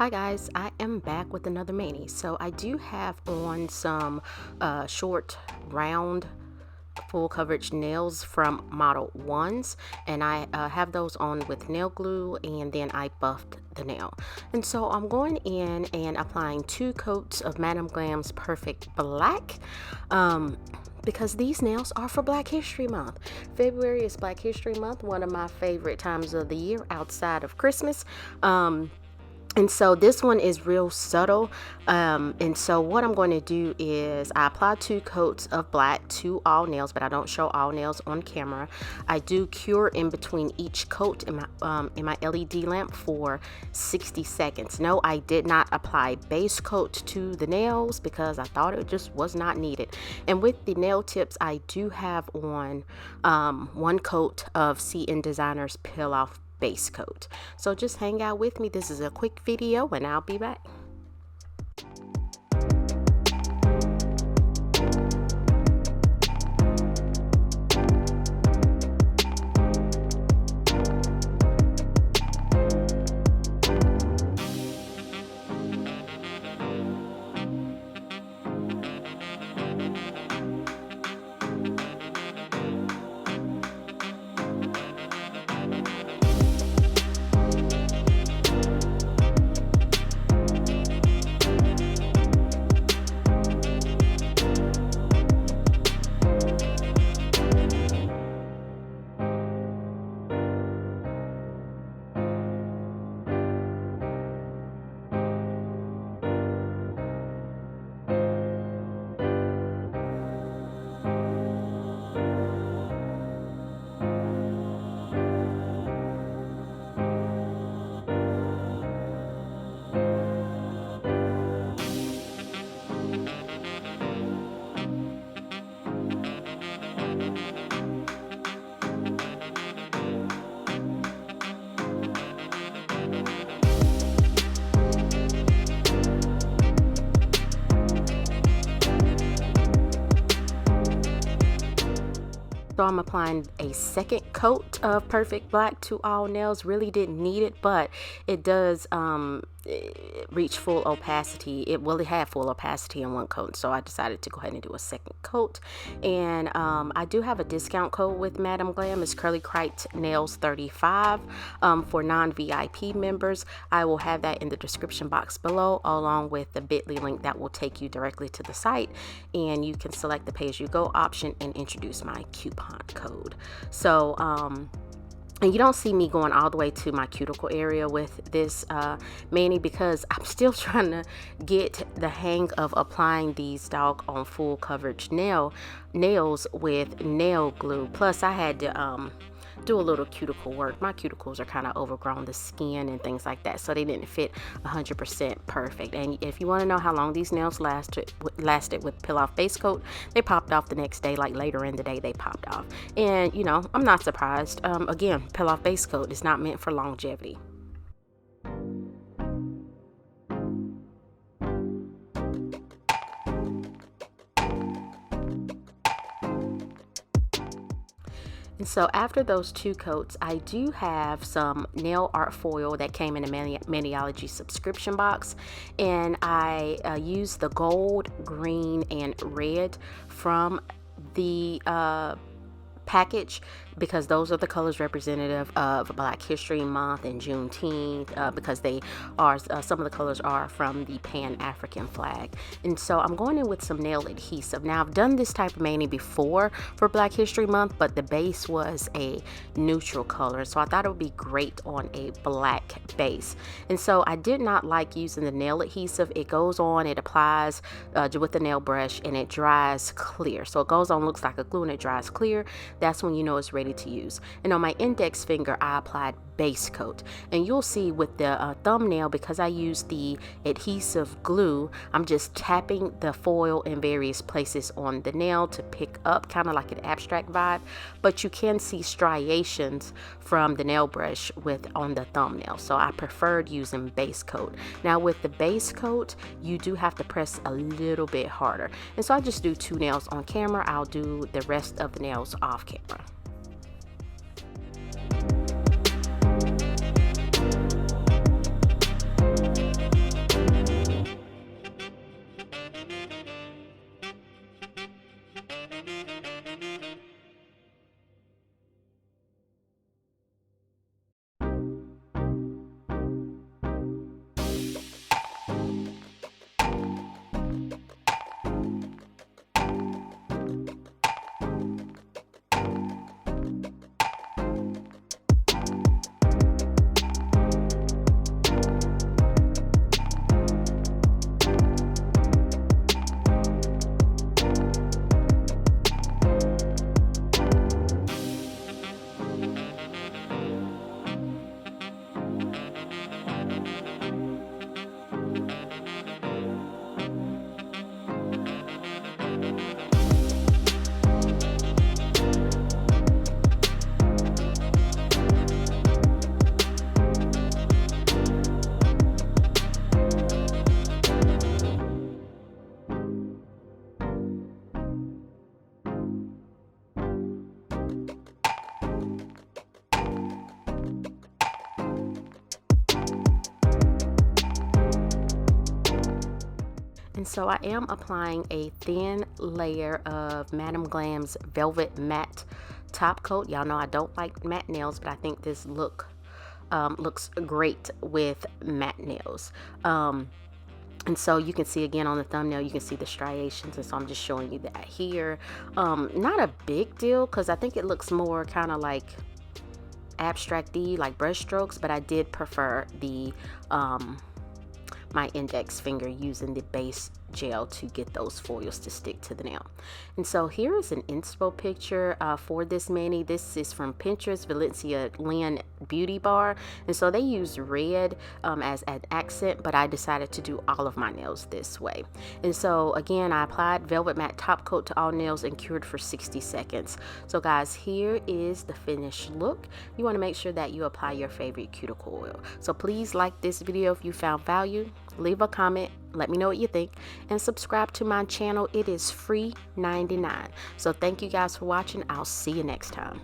Hi guys, I am back with another mani. So I do have on some short round full coverage nails from Model 1s, and I have those on with nail glue, and then I buffed the nail. And so I'm going in and applying 2 coats of Madam Glam's Perfect Black, because these nails are for Black History Month. February is Black History Month, one of my favorite times of the year outside of Christmas. And so this one is real subtle, and so what I'm going to do is I apply 2 coats of black to all nails, but I don't show all nails on camera. I do cure in between each coat in my LED lamp for 60 seconds. No, I did not apply base coat to the nails because I thought it just was not needed. And with the nail tips, I do have on 1 coat of CN Designer's Peel Off base coat. So just hang out with me. This is a quick video and I'll be back. So I'm applying a second coat of Perfect Black to all nails. Really didn't need it, but it does reach full opacity. It had full opacity in 1 coat, so I decided to go ahead and do a second coat. And I do have a discount code with Madam Glam. It's Curly Crite Nails 35 for non-VIP members. I will have that in the description box below, along with the bit.ly link that will take you directly to the site, and you can select the pay-as-you-go option and introduce my coupon code. So and you don't see me going all the way to my cuticle area with this mani because I'm still trying to get the hang of applying these doggone full coverage nails with nail glue. Plus I had to do a little cuticle work. My cuticles are kind of overgrown, the skin and things like that, so they didn't fit 100% perfect. And if you want to know how long these nails lasted with peel off base coat, they popped off the next day. Like later in the day they popped off, and you know, I'm not surprised. Again, peel off base coat is not meant for longevity. And so after those 2 coats, I do have some nail art foil that came in a Maniology subscription box, and I used the gold, green, and red from the package because those are the colors representative of Black History Month and Juneteenth, because they are some of the colors are from the Pan-African flag. And so I'm going in with some nail adhesive. Now I've done this type of mani before for Black History Month, but the base was a neutral color, so I thought it would be great on a black base. And so I did not like using the nail adhesive. It goes on, it applies with the nail brush, and it dries clear. So it goes on, looks like a glue, and it dries clear. That's when you know it's ready to use. And on my index finger I applied base coat, and you'll see with the thumbnail, because I used the adhesive glue, I'm just tapping the foil in various places on the nail to pick up kind of like an abstract vibe, but you can see striations from the nail brush on the thumbnail, so I preferred using base coat. Now with the base coat you do have to press a little bit harder, and so I just do 2 nails on camera. I'll do the rest of the nails off camera. And so I am applying a thin layer of Madam Glam's Velvet Matte top coat. Y'all know I don't like matte nails, but I think this looks great with matte nails. And so you can see again on the thumbnail, you can see the striations, and so I'm just showing you that here. Not a big deal, because I think it looks more kind of like abstract-y, like brush strokes, but I did prefer the my index finger using the base gel to get those foils to stick to the nail. And so here is an inspo picture for this mani. This is from Pinterest, Valencia Lynn Beauty Bar, and so they use red as an accent, but I decided to do all of my nails this way. And so again, I applied Velvet Matte top coat to all nails and cured for 60 seconds. So guys, here is the finished look. You want to make sure that you apply your favorite cuticle oil. So please like this video if you found value, leave a comment, let me know what you think, and subscribe to my channel. It is free $99. So thank you guys for watching. I'll see you next time.